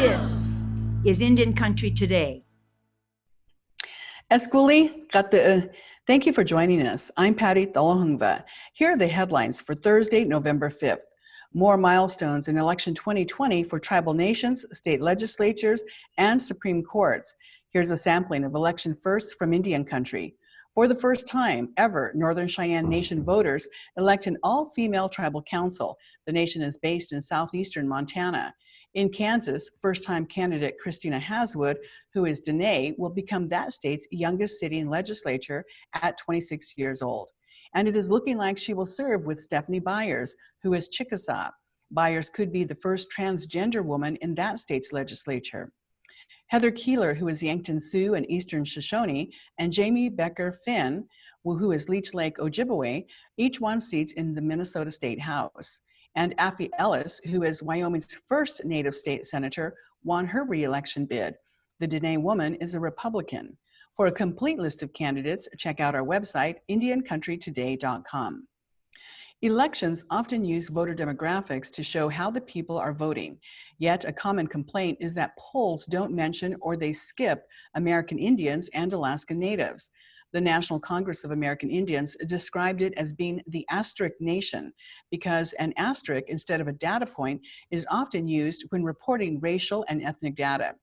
This is Indian Country Today. Esculi, thank you for joining us. I'm Patty Thalahungva. Here are the headlines for Thursday, November 5th. More milestones in election 2020 for tribal nations, state legislatures, and Supreme Courts. Here's a sampling of election firsts from Indian Country. For the first time ever, Northern Cheyenne Nation voters elect an all-female tribal council. The nation is based in southeastern Montana. In Kansas, first-time candidate Christina Haswood, who is Dene, will become that state's youngest sitting legislature at 26 years old. And it is looking like she will serve with Stephanie Byers, who is Chickasaw. Byers could be the first transgender woman in that state's legislature. Heather Keeler, who is Yankton Sioux and Eastern Shoshone, and Jamie Becker Finn, who is Leech Lake Ojibwe, each won seats in the Minnesota State House. And Affie Ellis, who is Wyoming's first Native state senator, won her re-election bid. The Dene woman is a Republican. For a complete list of candidates, check out our website, indiancountrytoday.com. Elections often use voter demographics to show how the people are voting. Yet a common complaint is that polls don't mention or they skip American Indians and Alaska Natives. The National Congress of American Indians described it as being the asterisk nation because an asterisk instead of a data point is often used when reporting racial and ethnic data.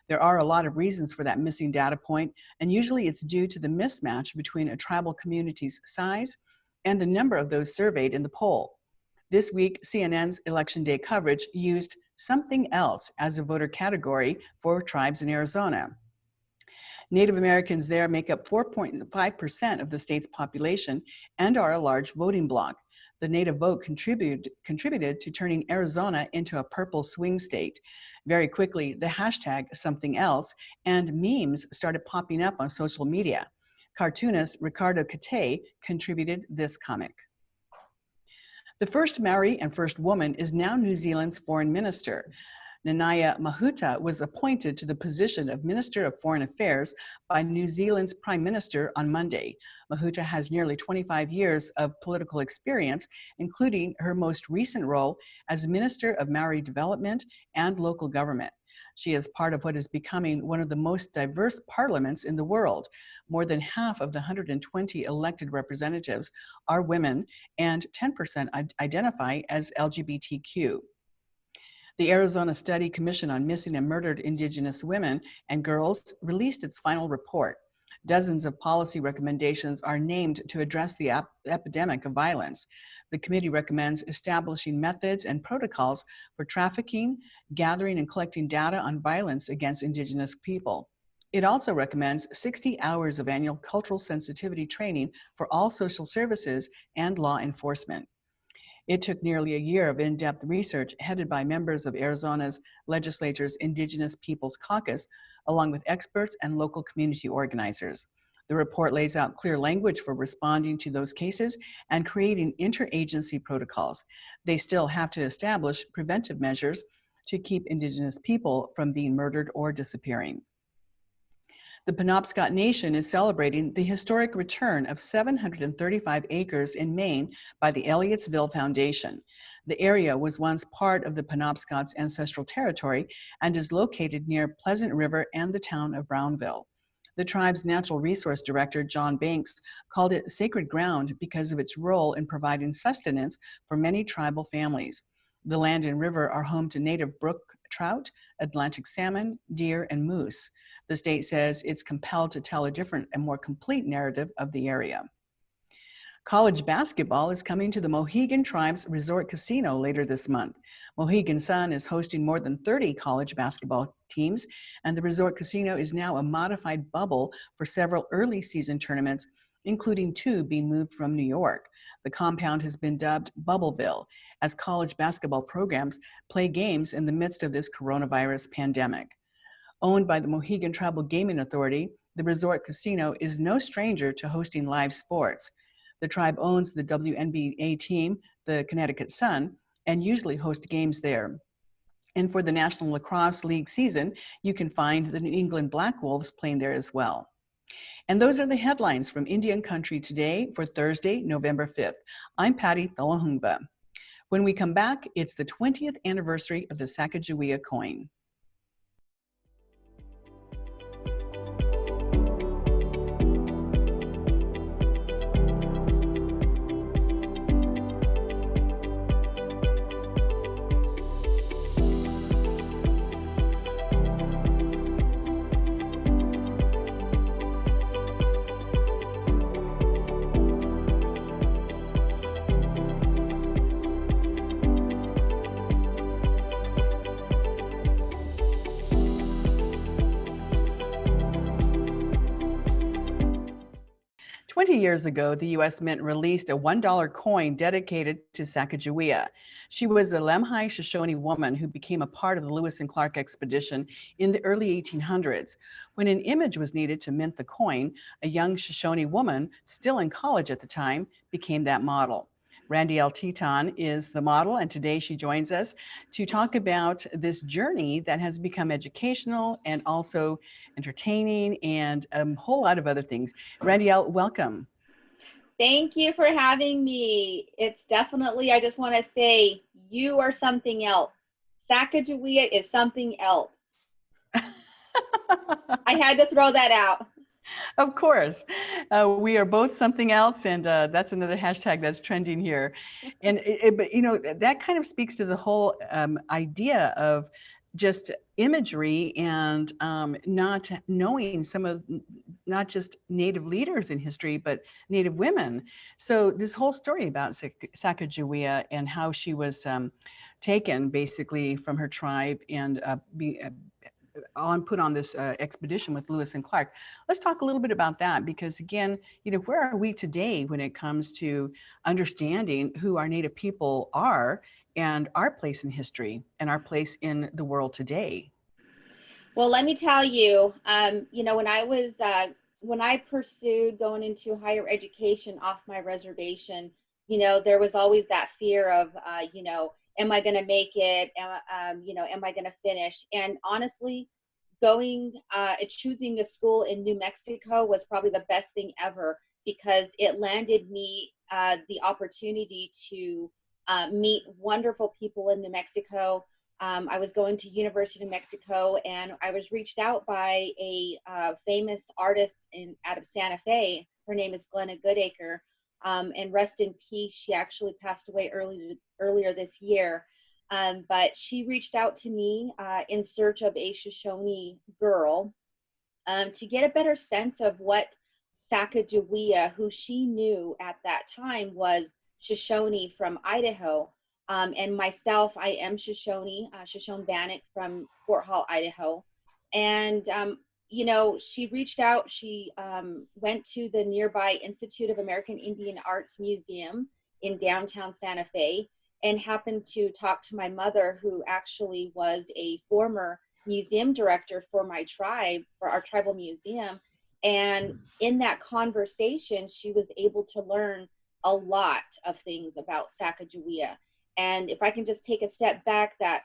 There are a lot of reasons for that missing data point, and usually it's due to the mismatch between a tribal community's size and the number of those surveyed in the poll. This week, CNN's Election Day coverage used something else as a voter category for tribes in Arizona. Native Americans there make up 4.5% of the state's population and are a large voting bloc. The Native vote contributed to turning Arizona into a purple swing state. Very quickly, the hashtag something else and memes started popping up on social media. Cartoonist Ricardo Kate contributed this comic. The first Maori and first woman is now New Zealand's foreign minister. Nanaia Mahuta was appointed to the position of Minister of Foreign Affairs by New Zealand's Prime Minister on Monday. Mahuta has nearly 25 years of political experience, including her most recent role as Minister of Maori Development and Local Government. She is part of what is becoming one of the most diverse parliaments in the world. More than half of the 120 elected representatives are women, and 10% identify as LGBTQ. The Arizona Study Commission on Missing and Murdered Indigenous Women and Girls released its final report. Dozens of policy recommendations are named to address the epidemic of violence. The committee recommends establishing methods and protocols for trafficking, gathering and collecting data on violence against Indigenous people. It also recommends 60 hours of annual cultural sensitivity training for all social services and law enforcement. It took nearly a year of in-depth research headed by members of Arizona's legislature's Indigenous Peoples Caucus, along with experts and local community organizers. The report lays out clear language for responding to those cases and creating interagency protocols. They still have to establish preventive measures to keep Indigenous people from being murdered or disappearing. The Penobscot Nation is celebrating the historic return of 735 acres in Maine by the Elliottsville Foundation. The area was once part of the Penobscot's ancestral territory and is located near Pleasant River and the town of Brownville. The tribe's natural resource director, John Banks, called it sacred ground because of its role in providing sustenance for many tribal families. The land and river are home to native brook trout, Atlantic salmon, deer, and moose. The state says it's compelled to tell a different and more complete narrative of the area. College basketball is coming to the Mohegan Tribe's Resort Casino later this month. Mohegan Sun is hosting more than 30 college basketball teams, and the Resort Casino is now a modified bubble for several early season tournaments, including 2 being moved from New York. The compound has been dubbed Bubbleville, as college basketball programs play games in the midst of this coronavirus pandemic. Owned by the Mohegan Tribal Gaming Authority, the Resort Casino is no stranger to hosting live sports. The tribe owns the WNBA team, the Connecticut Sun, and usually host games there. And for the National Lacrosse League season, you can find the New England Black Wolves playing there as well. And those are the headlines from Indian Country Today for Thursday, November 5th. I'm Patty Thalahungva. When we come back, it's the 20th anniversary of the Sacagawea coin. 20 years ago, the U.S. Mint released a $1 coin dedicated to Sacagawea. She was a Lemhi Shoshone woman who became a part of the Lewis and Clark expedition in the early 1800s. When an image was needed to mint the coin, a young Shoshone woman, still in college at the time, became that model. Randy'L Teton is the model, and today she joins us to talk about this journey that has become educational and also entertaining and a whole lot of other things. Randy'L, welcome. Thank you for having me. It's definitely, I just want to say, you are something else. Sacagawea is something else. I had to throw that out. Of course. We are both something else, and that's another hashtag that's trending here. And but you know, that kind of speaks to the whole idea of just imagery and not knowing some of not just Native leaders in history, but Native women. So this whole story about Sacagawea and how she was taken basically from her tribe and put on this expedition with Lewis and Clark. Let's talk a little bit about that, because again, you know, where are we today when it comes to understanding who our Native people are and our place in history and our place in the world today? Well, let me tell you, you know, when I pursued going into higher education off my reservation, you know, there was always that fear of, you know, am I going to make it? You know, am I going to finish? And honestly, choosing a school in New Mexico was probably the best thing ever, because it landed me the opportunity to meet wonderful people in New Mexico. I was going to University of New Mexico, and I was reached out by a famous artist out of Santa Fe. Her name is Glenna Goodacre. And rest in peace, she actually passed away earlier this year. But she reached out to me in search of a Shoshone girl to get a better sense of what Sacagawea, who she knew at that time was Shoshone from Idaho. And myself, I am Shoshone, Shoshone-Bannock from Fort Hall, Idaho. And you know, she reached out, she went to the nearby Institute of American Indian Arts Museum in downtown Santa Fe, and happened to talk to my mother, who actually was a former museum director for my tribe, for our tribal museum. And in that conversation, she was able to learn a lot of things about Sacagawea. And if I can just take a step back, that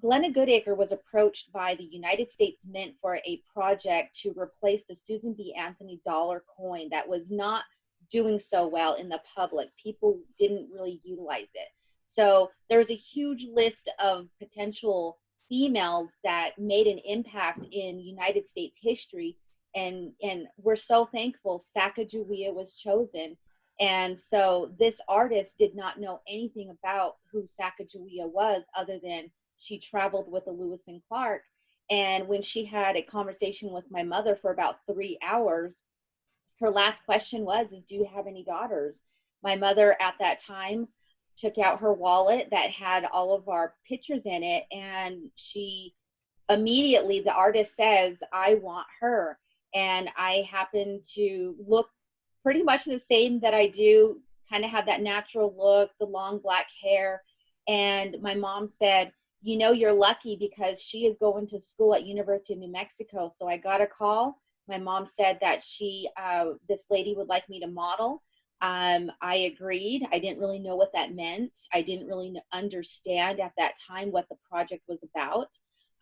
Glenna Goodacre was approached by the United States Mint for a project to replace the Susan B. Anthony dollar coin that was not doing so well in the public. People didn't really utilize it. So there was a huge list of potential females that made an impact in United States history. And we're so thankful Sacagawea was chosen. And so this artist did not know anything about who Sacagawea was, other than she traveled with the Lewis and Clark. And when she had a conversation with my mother for about 3 hours, her last question was, do you have any daughters? My mother at that time took out her wallet that had all of our pictures in it. And she immediately, the artist says, I want her. And I happen to look pretty much the same that I do, kind of have that natural look, the long black hair. And my mom said, you know, you're lucky, because she is going to school at University of New Mexico. So I got a call. My mom said that this lady would like me to model. I agreed. I didn't really know what that meant. I didn't really understand at that time what the project was about.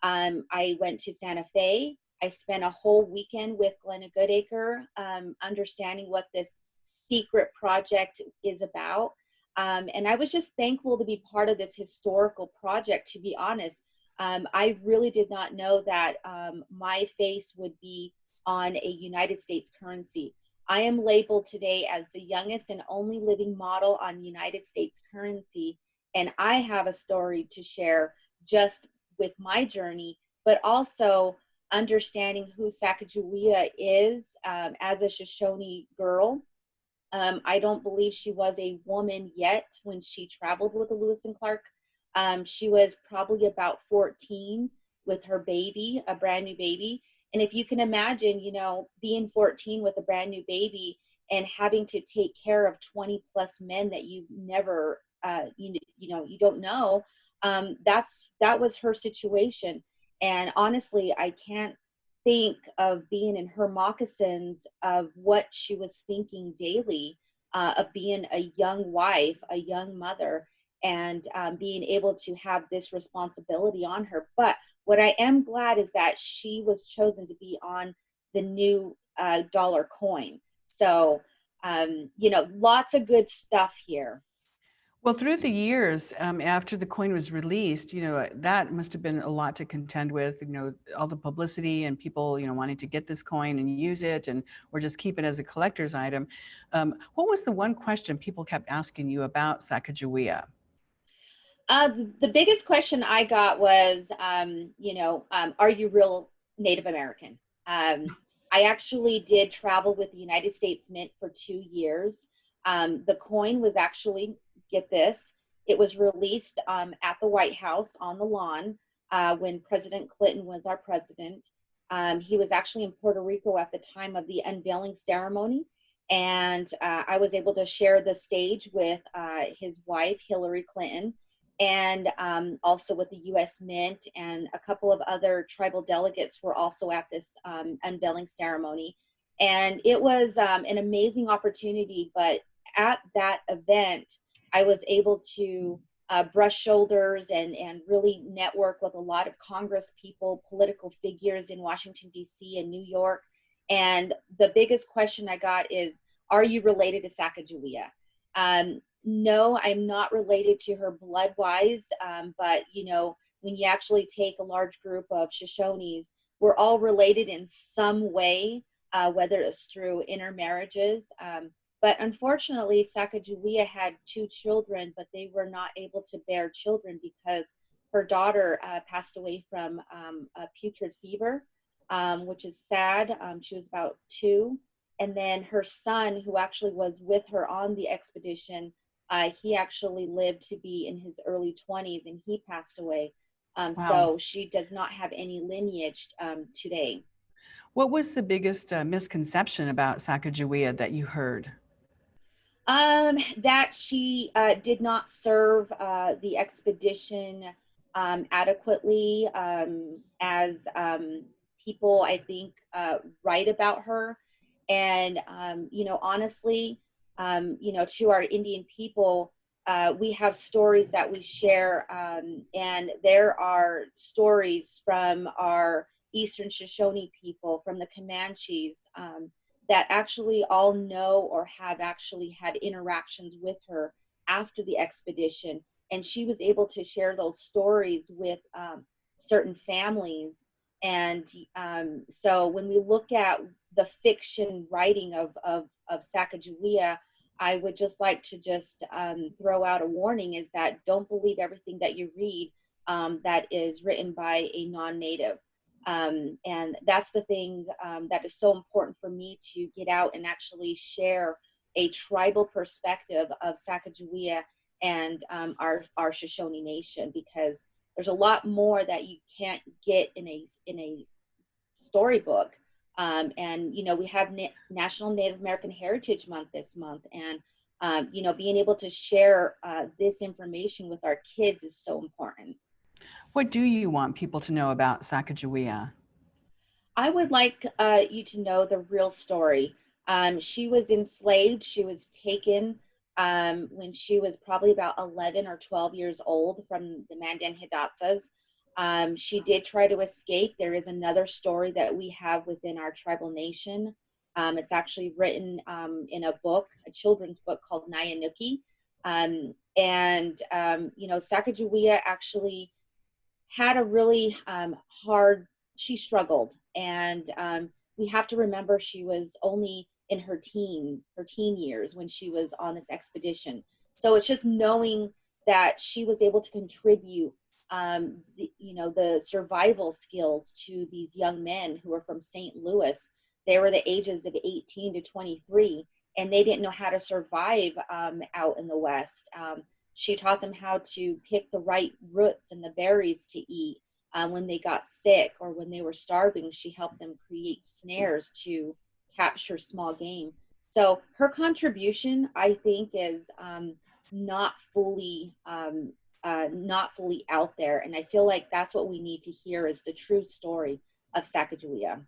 I went to Santa Fe. I spent a whole weekend with Glenna Goodacre, understanding what this secret project is about. And I was just thankful to be part of this historical project, to be honest. I really did not know that my face would be on a United States currency. I am labeled today as the youngest and only living model on United States currency. And I have a story to share just with my journey, but also understanding who Sacagawea is as a Shoshone girl. I don't believe she was a woman yet when she traveled with the Lewis and Clark. She was probably about 14 with her baby, a brand new baby. And if you can imagine, you know, being 14 with a brand new baby and having to take care of 20 plus men that you've never, you don't know. That was her situation. And honestly, I can't think of being in her moccasins of what she was thinking daily, of being a young wife, a young mother, and being able to have this responsibility on her. But what I am glad is that she was chosen to be on the new dollar coin. So, lots of good stuff here. Well, through the years, after the coin was released, that must have been a lot to contend with, all the publicity and people, wanting to get this coin and use it, or just keep it as a collector's item. What was the one question people kept asking you about Sacagawea? The biggest question I got was, are you real Native American? I actually did travel with the United States Mint for 2 years. The coin was actually, get this, it was released at the White House on the lawn when President Clinton was our president. He was actually in Puerto Rico at the time of the unveiling ceremony. And I was able to share the stage with his wife, Hillary Clinton, and also with the U.S. Mint, and a couple of other tribal delegates were also at this unveiling ceremony. And it was an amazing opportunity, but at that event, I was able to brush shoulders and really network with a lot of Congress people, political figures in Washington, D.C. and New York. And the biggest question I got is, are you related to Sacagawea? No, I'm not related to her blood-wise, but when you actually take a large group of Shoshones, we're all related in some way, whether it's through intermarriages. But unfortunately, Sacagawea had 2 children, but they were not able to bear children because her daughter passed away from a putrid fever, which is sad. She was about 2. And then her son, who actually was with her on the expedition, he actually lived to be in his early 20s, and he passed away. Wow. So she does not have any lineage today. What was the biggest misconception about Sacagawea that you heard? That she did not serve the expedition adequately, as people, I think, write about her. And, honestly, to our Indian people, we have stories that we share, and there are stories from our Eastern Shoshone people, from the Comanches, that actually all know or have actually had interactions with her after the expedition. And she was able to share those stories with certain families. And so when we look at the fiction writing of Sacagawea, I would just like to just throw out a warning, is that don't believe everything that you read that is written by a non-native. And that's the thing that is so important for me to get out and actually share a tribal perspective of Sacagawea and our Shoshone Nation, because there's a lot more that you can't get in a storybook. And we have National Native American Heritage Month this month, and being able to share this information with our kids is so important. What do you want people to know about Sacagawea? I would like you to know the real story. She was enslaved. She was taken when she was probably about 11 or 12 years old from the Mandan Hidatsas. She did try to escape. There is another story that we have within our tribal nation. It's actually written in a book, a children's book called Nyanuki. Sacagawea actually had a really she struggled. And we have to remember she was only in her teen years when she was on this expedition. So it's just knowing that she was able to contribute the survival skills to these young men who were from St. Louis. They were the ages of 18 to 23, and they didn't know how to survive out in the West. She taught them how to pick the right roots and the berries to eat. When they got sick or when they were starving, she helped them create snares to capture small game. So her contribution, I think, is not fully not fully out there, and I feel like that's what we need to hear is the true story of Sacagawea.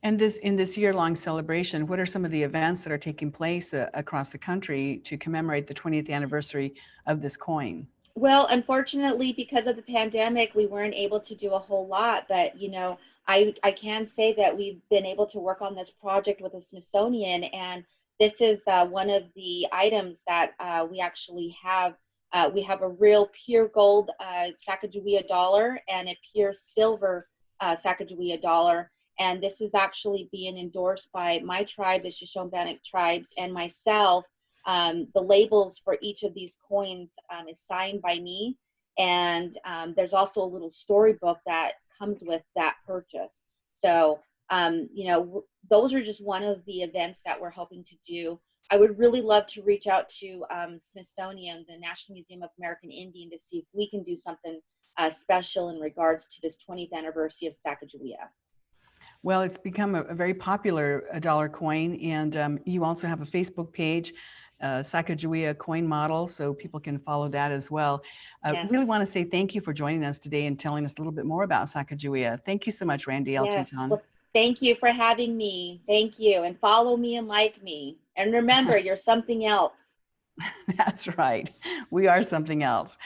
And this in this year-long celebration, what are some of the events that are taking place across the country to commemorate the 20th anniversary of this coin? Well, unfortunately, because of the pandemic, we weren't able to do a whole lot. But I can say that we've been able to work on this project with the Smithsonian, and this is one of the items that we actually have. We have a real pure gold Sacagawea dollar and a pure silver Sacagawea dollar. And this is actually being endorsed by my tribe, the Shoshone-Bannock tribes, and myself. The labels for each of these coins is signed by me, and there's also a little storybook that comes with that purchase. So those are just one of the events that we're hoping to do. I would really love to reach out to Smithsonian, the National Museum of American Indian, to see if we can do something special in regards to this 20th anniversary of Sacagawea. Well, it's become a very popular dollar coin, and you also have a Facebook page, Sacagawea coin model, so people can follow that as well. Yes. Really want to say thank you for joining us today and telling us a little bit more about Sacagawea. Thank you so much, Randy'L Teton. Well, thank you for having me. Thank you. And follow me and like me. And remember, you're something else. That's right. We are something else.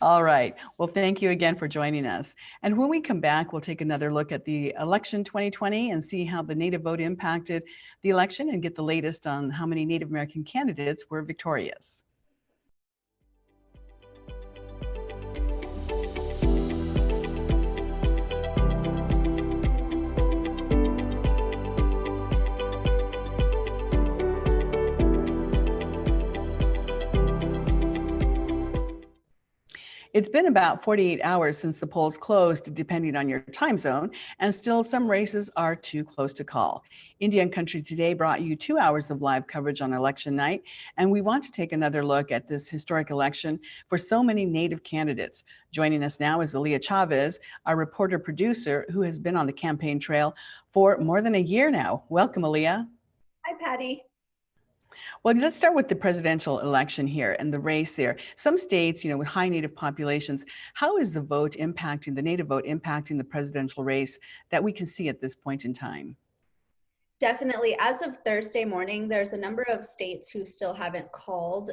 All right. Well, thank you again for joining us. And when we come back, we'll take another look at the election 2020 and see how the Native vote impacted the election and get the latest on how many Native American candidates were victorious. It's been about 48 hours since the polls closed, depending on your time zone, and still some races are too close to call. Indian Country Today brought you 2 hours of live coverage on election night, and we want to take another look at this historic election for so many Native candidates. Joining us now is Aliyah Chavez, our reporter-producer who has been on the campaign trail for more than a year now. Welcome, Aliyah. Hi, Patty. Well, let's start with the presidential election here and the race there. Some states, with high Native populations, how is the vote impacting, the Native vote impacting the presidential race that we can see at this point in time? Definitely. As of Thursday morning, there's a number of states who still haven't called,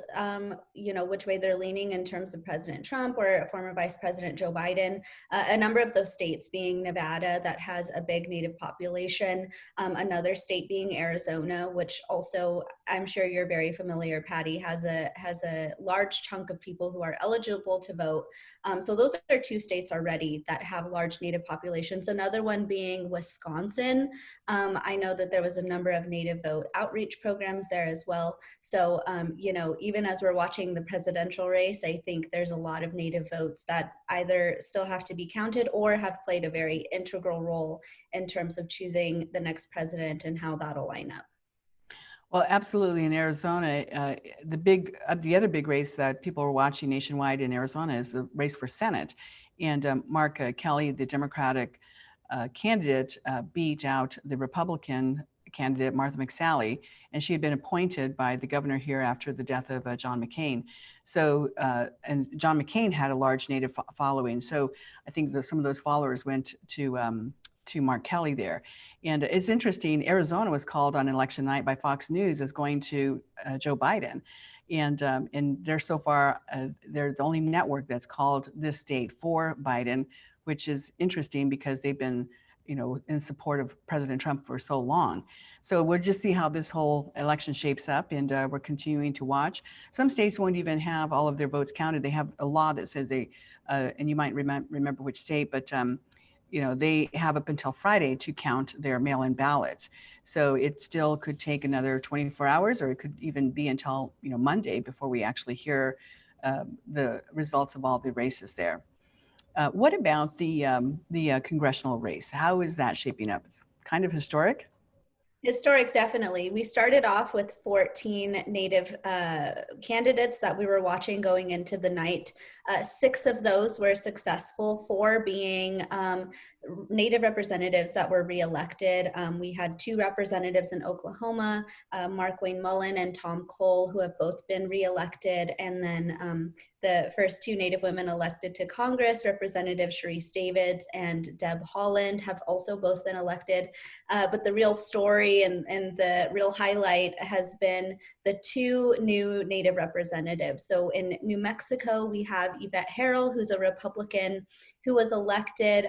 which way they're leaning in terms of President Trump or former Vice President Joe Biden. A number of those states being Nevada, that has a big Native population. Another state being Arizona, which also, I'm sure you're very familiar, Patty, has a large chunk of people who are eligible to vote. So those are two states already that have large Native populations. Another one being Wisconsin. I know that there was a number of Native vote outreach programs there as well. So, even as we're watching the presidential race, I think there's a lot of Native votes that either still have to be counted or have played a very integral role in terms of choosing the next president and how that'll line up. Well, absolutely. In Arizona, the other big race that people are watching nationwide in Arizona is the race for Senate. And Mark Kelly, the Democratic candidate, beat out the Republican candidate, Martha McSally, and she had been appointed by the governor here after the death of John McCain. So, and John McCain had a large Native following. So I think that some of those followers went to Mark Kelly there. And it's interesting, Arizona was called on election night by Fox News as going to Joe Biden. And they're so far, they're the only network that's called this state for Biden, which is interesting because they've been, in support of President Trump for so long. So we'll just see how this whole election shapes up, and we're continuing to watch. Some states won't even have all of their votes counted. They have a law that says they, and you might remember which state, but they have up until Friday to count their mail-in ballots. So it still could take another 24 hours, or it could even be until Monday before we actually hear the results of all the races there. What about the congressional race? How is that shaping up? It's kind of historic. Historic, definitely. We started off with 14 Native candidates that we were watching going into the night. 6 of those were successful, 4 being Native representatives that were reelected. We had 2 representatives in Oklahoma, Mark Wayne Mullen and Tom Cole, who have both been reelected. And then the first 2 Native women elected to Congress, Representative Sharice Davids and Deb Haaland, have also both been elected. But the real story and the real highlight has been the 2 new Native representatives. So in New Mexico, we have Yvette Harrell, who's a Republican who was elected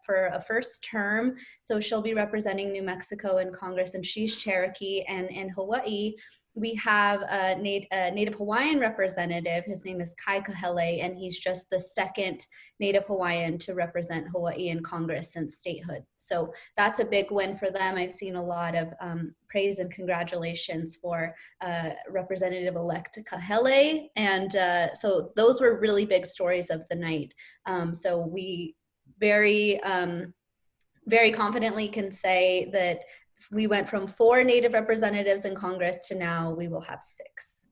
for a first term. So she'll be representing New Mexico in Congress, and she's Cherokee. And in Hawaii, we have a Native Hawaiian representative. His name is Kai Kahele, and he's just the 2nd Native Hawaiian to represent Hawaii in Congress since statehood. So that's a big win for them. I've seen a lot of praise and congratulations for Representative-elect Kahele. And so those were really big stories of the night. So we very confidently can say that we went from 4 Native representatives in Congress to now we will have 6.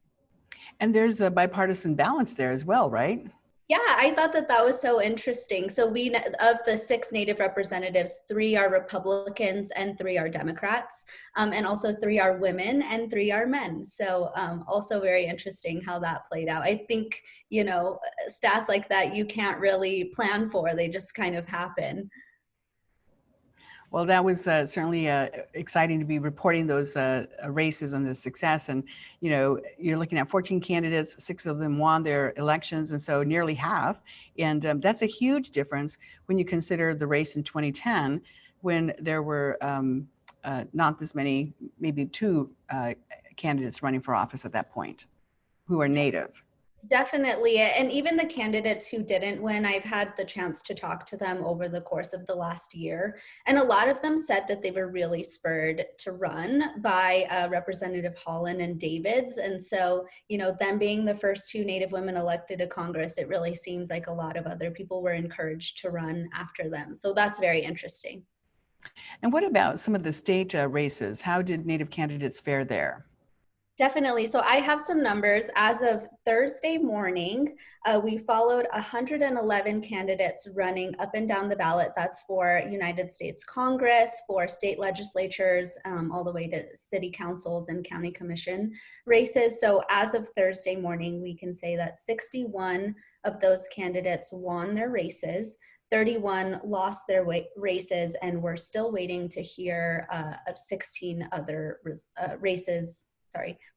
And there's a bipartisan balance there as well, right? Yeah, I thought that was so interesting. So of the 6 Native representatives, 3 are Republicans and 3 are Democrats, and also 3 are women and 3 are men. So also very interesting how that played out. I think, you know, stats like that you can't really plan for, they just kind of happen. Well, that was certainly exciting to be reporting those races and the success. And, you know, you're looking at 14 candidates, 6 of them won their elections, and so nearly half. And that's a huge difference when you consider the race in 2010, when there were not this many, maybe 2 candidates running for office at that point who are Native. Definitely. And even the candidates who didn't win, I've had the chance to talk to them over the course of the last year. And a lot of them said that they were really spurred to run by Representative Haaland and Davids. And so, you know, them being the first 2 Native women elected to Congress, it really seems like a lot of other people were encouraged to run after them. So that's very interesting. And what about some of the state races? How did Native candidates fare there? Definitely. So I have some numbers. As of Thursday morning, we followed 111 candidates running up and down the ballot. That's for United States Congress, for state legislatures, all the way to city councils and county commission races. So as of Thursday morning, we can say that 61 of those candidates won their races. 31 lost their races, and we're still waiting to hear of 16 other races.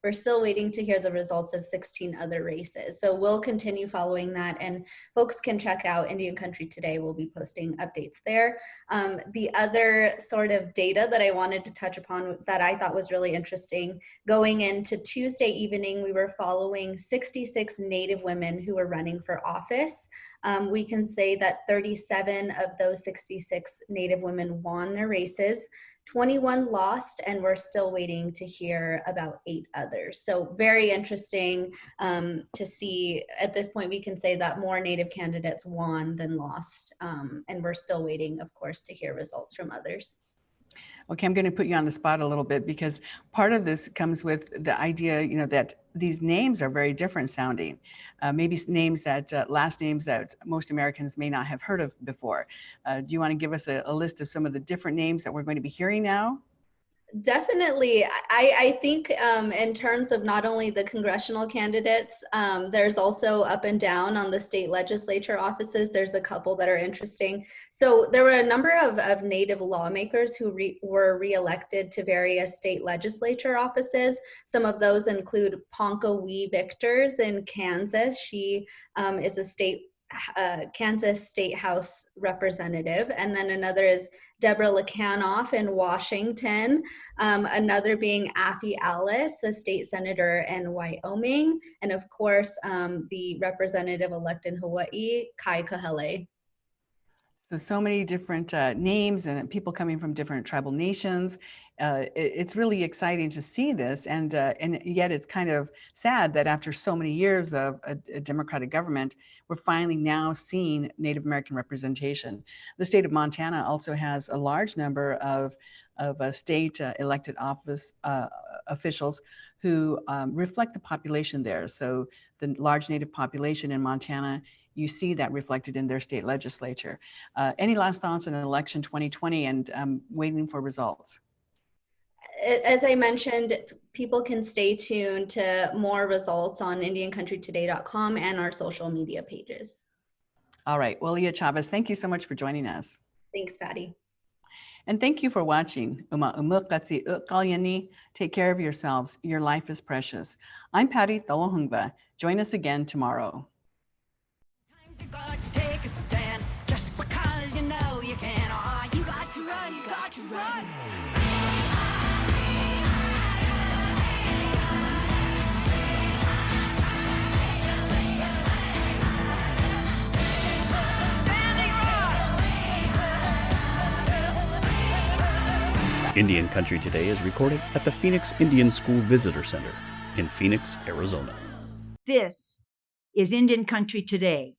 We're still waiting to hear the results of 16 other races. So we'll continue following that, and folks can check out Indian Country Today. We'll be posting updates there. The other sort of data that I wanted to touch upon that I thought was really interesting, going into Tuesday evening, we were following 66 Native women who were running for office. We can say that 37 of those 66 Native women won their races. 21 lost, and we're still waiting to hear about 8 others. So very interesting to see. At this point, we can say that more Native candidates won than lost, and we're still waiting, of course, to hear results from others. Okay, I'm going to put you on the spot a little bit, because part of this comes with the idea, you know, that these names are very different sounding. Maybe names that, last names that most Americans may not have heard of before. Do you want to give us a list of some of the different names that we're going to be hearing now? Definitely. I think in terms of not only the congressional candidates, there's also up and down on the state legislature offices. There's a couple that are interesting. So there were a number of Native lawmakers who were reelected to various state legislature offices. Some of those include Ponca Wee Victors in Kansas. She is a Kansas State House representative. And then another is Deborah Lekanoff in Washington, another being Afi Alice, a state senator in Wyoming, and of course, the representative-elect in Hawaii, Kai Kahele. So many different names and people coming from different tribal nations. It's really exciting to see this, and yet it's kind of sad that after so many years of a Democratic government, we're finally now seeing Native American representation. The state of Montana also has a large number of state elected office officials who reflect the population there. So the large Native population in Montana you see that reflected in their state legislature. Any last thoughts on election 2020 and waiting for results? As I mentioned, people can stay tuned to more results on IndianCountryToday.com and our social media pages. All right. Well, Aliyah Chavez, thank you so much for joining us. Thanks, Patty. And thank you for watching. Take care of yourselves. Your life is precious. I'm Patty Thalohungva. Join us again tomorrow. You got to take a stand just because you know you can. Oh, you got to run, you got to run. Indian Country Today is recorded at the Phoenix Indian School Visitor Center in Phoenix, Arizona. This is Indian Country Today.